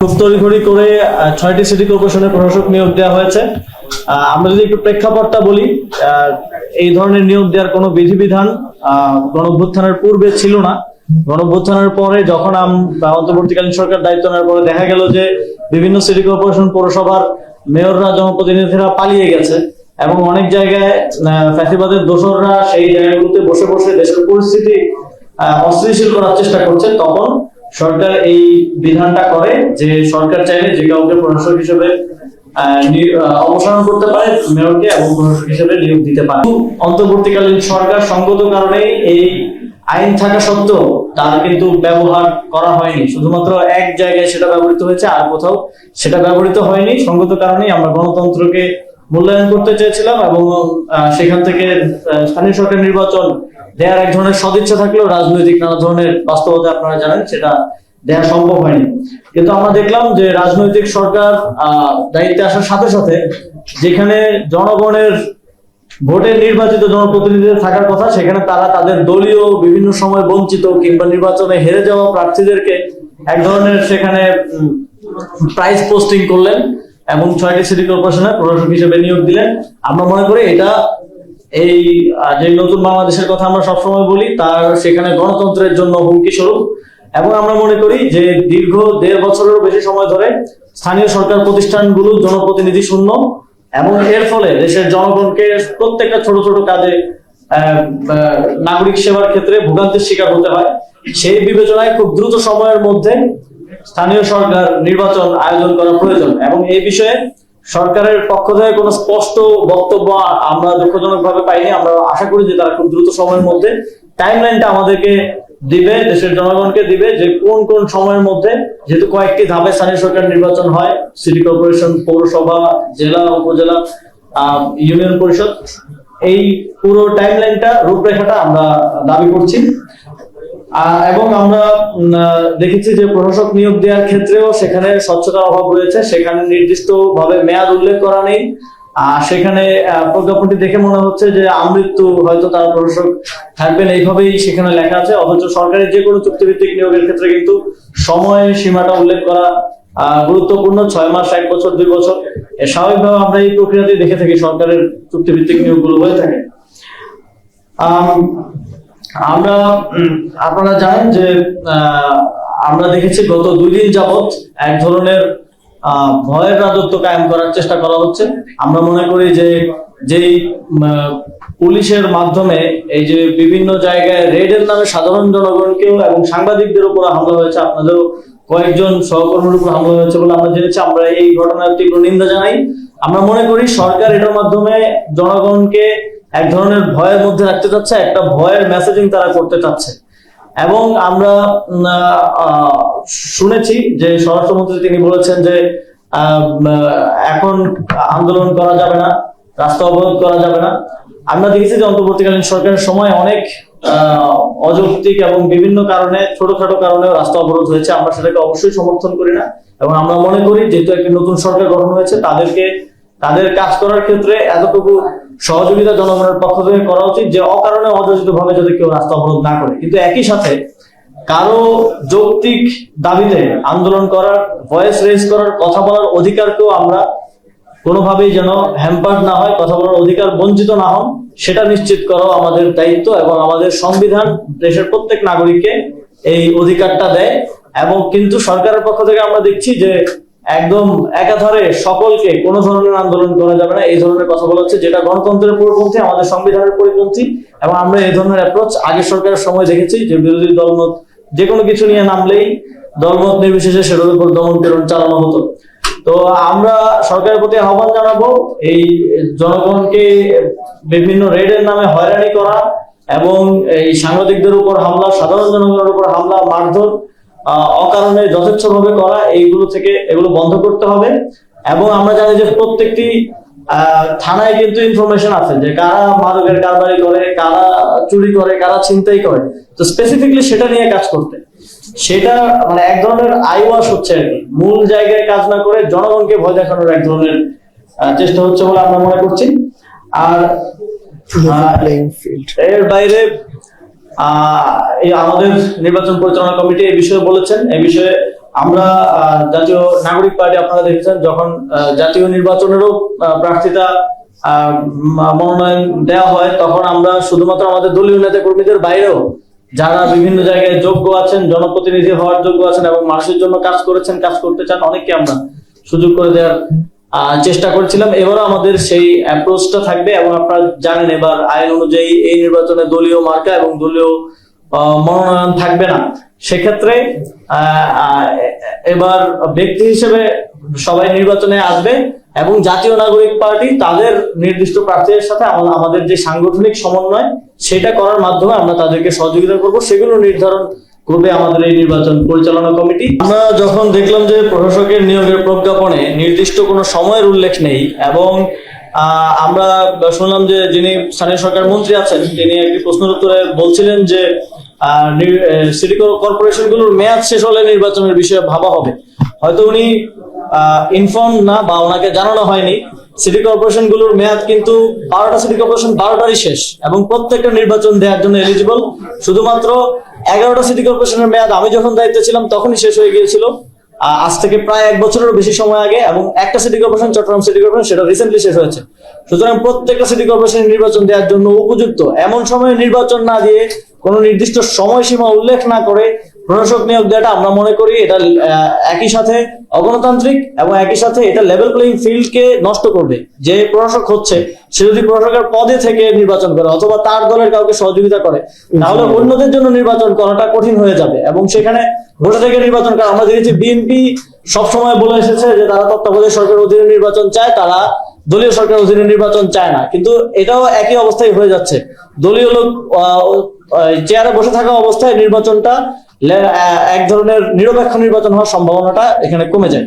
খুব তড়িঘড়ি করে 6টি সিটি কর্পোরেশনের প্রশাসক নিয়োগ দেওয়া হয়েছে। আমরা যদি একটু প্রেক্ষাপটটা বলি, এই ধরনের নিয়োগ দেওয়ার কোনো বিধিবিধান গণঅভ্যুত্থানের পূর্বে ছিল না। গণঅভ্যুত্থানের পরে যখন অন্তর্বর্তীকালীন সরকার দায়িত্ব নেওয়ার পরে দেখা গেল যে বিভিন্ন সিটি কর্পোরেশন পৌরসভার মেয়ররা, জনপ্রতিনিধিরা পালিয়ে গেছে এবং অনেক জায়গায় ফ্যাসিবাদের দোসররা সেই জায়গাগুলোতে বসে বসে দেশের পরিস্থিতি অস্থিতিশীল করার চেষ্টা করছে। তখন সরকার এই বিধানটা করে যে সরকার চাইলে যে কাউকে প্রশাসক হিসেবে অপসারণ করতে পারে, মেয়রকে, এবং প্রশাসক হিসেবে নিয়োগ দিতে পারে। অন্তর্বর্তীকালীন সরকার সঙ্গত কারণে এই আইন থাকা সত্ত্বেও তার কিন্তু ব্যবহার করা হয়নি। শুধুমাত্র এক জায়গায় সেটা ব্যবহৃত হয়েছে, আর কোথাও সেটা ব্যবহৃত হয়নি। সঙ্গত কারণেই আমরা গণতন্ত্রকে মূল্যায়ন করতে চেয়েছিলাম এবং সেখান থেকে স্থানীয় সরকার নির্বাচন দেওয়ার এক ধরনের সদিচ্ছা থাকলেও রাজনৈতিক নানা ধরনের বাস্তবতা আপনারা জানেন সেটা দেওয়া সম্ভব হয়নি। কিন্তু আমরা দেখলাম যে রাজনৈতিক সরকার দায়িত্বে আসার সাথে সাথে যেখানে জনগণের ভোটে নির্বাচিত জনপ্রতিনিধিদের থাকার কথা, সেখানে তারা তাদের দলীয় বিভিন্ন সময় বঞ্চিত কিংবা নির্বাচনে হেরে যাওয়া প্রার্থীদেরকে এক ধরনের সেখানে প্রাইজ পোস্টিং করলেন এবং 6টি সিটি কর্পোরেশনের প্রশাসক হিসেবে নিয়োগ দিলেন। আমরা মনে করি এটা এই যে নতুন বাংলাদেশের কথা আমরা সবসময় বলি, তার সেখানে গণতন্ত্রের জন্য হুমকি স্বরূপ। এবং আমরা মনে করি যে দীর্ঘ 1.5 বছরেরও বেশি সময় ধরে স্থানীয় সরকার প্রতিষ্ঠানগুলো জনপ্রতিনিধি শূন্য এবং এর ফলে দেশের জনগণকে প্রত্যেকটা ছোট ছোট কাজে নাগরিক সেবার ক্ষেত্রে ভোগান্তির শিকার হতে হয়। সেই বিবেচনায় খুব দ্রুত সময়ের মধ্যে স্থানীয় সরকার নির্বাচন আয়োজন করা প্রয়োজন এবং এই বিষয়ে সরকারের পক্ষ থেকে কোনো স্পষ্ট বক্তব্য আমরা দুঃখজনক ভাবে পাইনি। আমরা আশা করি যে তারা খুব দ্রুত সময়ের মধ্যে টাইমলাইনটা আমাদেরকে দিবে, দেশের জনগণকে দিবে, যে কোন কোন সময়ের মধ্যে, যেহেতু কয়েকটি ধাপে স্থানীয় সরকার নির্বাচন হয়, সিটি কর্পোরেশন, পৌরসভা, জেলা, উপজেলা, ইউনিয়ন পরিষদ, এই পুরো টাইমলাইনটা, রূপরেখাটা আমরা দাবি করছি। এবং আমরা দেখেছি যে প্রশাসক নিয়োগ দেওয়ার ক্ষেত্রেও সেখানে স্বচ্ছতার অভাব রয়েছে। সেখানে নির্দিষ্ট ভাবে মেয়াদ উল্লেখ করা নেই। সেখানে প্রজ্ঞাপনটি দেখে মনে হচ্ছে যে আমৃত্যু হয়তো তারা প্রশাসক থাকবেন, এইভাবেই সেখানে লেখা আছে। অথচ সরকারি যে কোনো চুক্তিভিত্তিক নিয়োগের ক্ষেত্রে কিন্তু সময় সীমাটা উল্লেখ করা গুরুত্বপূর্ণ। 6 মাস, 1 বছর, 2 বছর, স্বাভাবিকভাবে আমরা এই প্রক্রিয়াতে দেখে থাকি সরকারের চুক্তিভিত্তিক নিয়োগগুলো হয়ে থাকে। আপনারা জানেন যে আমরা দেখেছি গত 2 দিন যাবত এক ধরনের ভয়ের রাজত্ব কায়েম করার চেষ্টা করা হচ্ছে। আমরা মনে করি যে যেই পুলিশের মাধ্যমে এই যে বিভিন্ন জায়গায় রেডের নামে সাধারণ জনগণকেও এবং সাংবাদিকদের উপর হামলা হয়েছে, আপনাদেরও কয়েকজন সহকর্মীর উপর হামলা হয়েছে বলে আমরা জেনেছি। আমরা এই ঘটনার তীব্র নিন্দা জানাই। আমরা মনে করি সরকার এটার মাধ্যমে জনগণকে এক ধরনের ভয়ের মধ্যে রাখতে চাচ্ছে, একটা ভয়ের মেসেজিং তারা করতে চাচ্ছে। এবং আমরা শুনেছি যে স্বরাষ্ট্রমন্ত্রী তিনি বলেছেন যে এখন আন্দোলন করা যাবে না, রাস্তা অবরোধ করা যাবে না। আমরা দেখেছি যে অন্তর্বর্তীকালীন সরকারের সময় অনেক অযৌক্তিক এবং বিভিন্ন কারণে, ছোটখাটো কারণেও রাস্তা অবরোধ হয়েছে। আমরা সেটাকে অবশ্যই সমর্থন করি না এবং আমরা মনে করি যেহেতু একটি নতুন সরকার গঠন হয়েছে, তাদেরকে তাদের কাজ করার ক্ষেত্রে এতটুকু সহযোগিতা জনগণের পক্ষ থেকে করা উচিত যে অকারণে অযাচিত ভাবে যদি কেউ রাস্তা অবরোধ না করে। কিন্তু একই সাথে কারো যৌক্তিক দাবিতে আন্দোলন করার, ভয়েস রেজ করার, কথা বলার অধিকারকেও আমরা কোনোভাবেই যেন হ্যাম্পার্ড না হয়, কথা বলার অধিকার বঞ্চিত না হন, সেটা নিশ্চিত করাও আমাদের দায়িত্ব। এবং আমাদের সংবিধান দেশের প্রত্যেক নাগরিককে এই অধিকারটা দেয়। এবং কিন্তু সরকারের পক্ষ থেকে আমরা দেখছি যে একদম একাধারে সকলকে কোনো ধরনের আন্দোলন করা যাবে না, এই ধরনের কথা বলা হচ্ছে, যেটা গণতন্ত্রের পরিপন্থী, আমাদের সংবিধানের পরিপন্থী। এবং আমরা এই ধরনের অ্যাপ্রোচ আগের সরকারের সময় দেখেছি যে বিরোধী দলমত যে কোনো কিছু নিয়ে নামলেই দলমত নির্বিশেষে সেটার উপর দমন পীড়ন চালানো হতো। তো আমরা সরকারের প্রতি আহ্বান জানাবো, এই জনগণকে বিভিন্ন রেডের নামে হয়রানি করা এবং এই সাংবাদিকদের উপর হামলা, সাধারণ জনগণের উপর হামলা, মারধর অকারণে যথেচ্ছভাবে করা, এগুলো বন্ধ করতে হবে। এবং আমরা জানি যে প্রত্যেকটি থানায় কিন্তু ইনফরমেশন আছে যে কারা মাদকের কারবারি করে, কারা চুরি করে, কারা ছিনতাই করে। তো স্পেসিফিকলি সেটা নিয়ে কাজ করতে, সেটা মানে এক ধরনের আইওয়াশ হচ্ছে আর কি, মূল জায়গায় কাজ না করে জনগণকে ভয় দেখানোর এক ধরনের চেষ্টা হচ্ছে বলে আমরা মনে করছি। আর এর বাইরে আমাদের নির্বাচন পরিচালনা কমিটি এই বিষয়ে বলেছেন, এই বিষয়ে আমরা জাতীয় নাগরিক পার্টি আপনারা দেখেছেন যখন জাতীয় নির্বাচনেরও প্রার্থিতা মনোনয়ন দেওয়া হয়, তখন আমরা শুধুমাত্র আমাদের দলীয় নেতা কর্মীদের বাইরেও যারা বিভিন্ন জায়গায় যোগ্য আছেন, জনপ্রতিনিধি হওয়ার যোগ্য আছেন এবং মানুষের জন্য কাজ করেছেন, কাজ করতে চান, অনেককে আমরা সুযোগ করে দেওয়ার চেষ্টা করেছিলাম। এবারও আমাদের সেই অ্যাপ্রোচটা থাকবে এবং আপনারা জানেন এবার আইন অনুযায়ী এই নির্বাচনে দলীয় মার্কা এবং দলীয় মনোনয়ন থাকবে না। সেক্ষেত্রে এবার ব্যক্তি হিসেবে সবাই নির্বাচনে আসবে এবং জাতীয় নাগরিক পার্টি তাদের নির্দিষ্ট প্রার্থীদের সাথে আমাদের যে সাংগঠনিক সমন্বয় সেটা করার মাধ্যমে আমরা তাদেরকে সহযোগিতা করব, সেগুলো নির্ধারণ করবে আমাদের এই নির্বাচন পরিচালনা কমিটি। আমরা যখন দেখলাম যে প্রশাসকের নিয়োগের প্রজ্ঞাপনে নির্দিষ্ট কোনো সময়ের উল্লেখ নেই এবং আমরা শুনলাম যে যিনি স্থানীয় সরকার মন্ত্রী আছেন তিনি একটি প্রশ্নের উত্তরে বলছিলেন যে সিটি কর্পোরেশনগুলোর মেয়াদ শেষ হলে নির্বাচনের বিষয়ে ভাবা হবে। হয়তো উনি ইনফর্ম না বা ওনাকে জানানো হয়নি। সিটি কর্পোরেশন গুলোর মেয়াদ কিন্তু 12টা সিটি কর্পোরেশন 12টারই শেষ এবং প্রত্যেকটা নির্বাচন দেওয়ার জন্য এলিজিবল। শুধুমাত্র 11টা সিটি কর্পোরেশনের মেয়াদ আমি যখন দায়িত্বে ছিলাম তখনই শেষ হয়ে গিয়েছিল, আজ থেকে প্রায় 1 বছরেরও বেশি সময় আগে, এবং একটা city corporation Chattogram city corporation সেটা রিসেন্টলি শেষ হয়েছে। সুতরাং প্রত্যেকটা সিটি কর্পোরেশনের নির্বাচন দেওয়ার জন্য উপযুক্ত এমন সময়ে নির্বাচন না দিয়ে কোনো নির্দিষ্ট সময়সীমা উল্লেখ না করে প্রশাসক নিয়োগ দেওয়াটা আমরা মনে করি এটা একই সাথে অগণতান্ত্রিক এবং একই সাথে এটা লেভেল প্লেইং ফিল্ডকে নষ্ট করবে। যে প্রশাসক হচ্ছে সে যদি প্রশাসকের পদে থেকে নির্বাচন করে অথবা তার দলের কাউকে সহযোগিতা করে তাহলে অন্যদের জন্য নির্বাচন করাটা কঠিন হয়ে যাবে এবং সেখানে বসে থেকে নির্বাচন করা। আমরা দেখেছি বিএনপি সবসময় বলে এসেছে যে তারা তত্ত্বাবধায়ক সরকারের অধীনে নির্বাচন চায়, তারা দলীয় সরকারের অধীনে নির্বাচন চায় না, কিন্তু এটাও একই অবস্থায় হয়ে যাচ্ছে। দলীয় লোক চেয়ারে বসে থাকা অবস্থায় নির্বাচনটা এক ধরনের নিরপেক্ষ নির্বাচন হওয়ার সম্ভাবনাটা এখানে কমে যায়।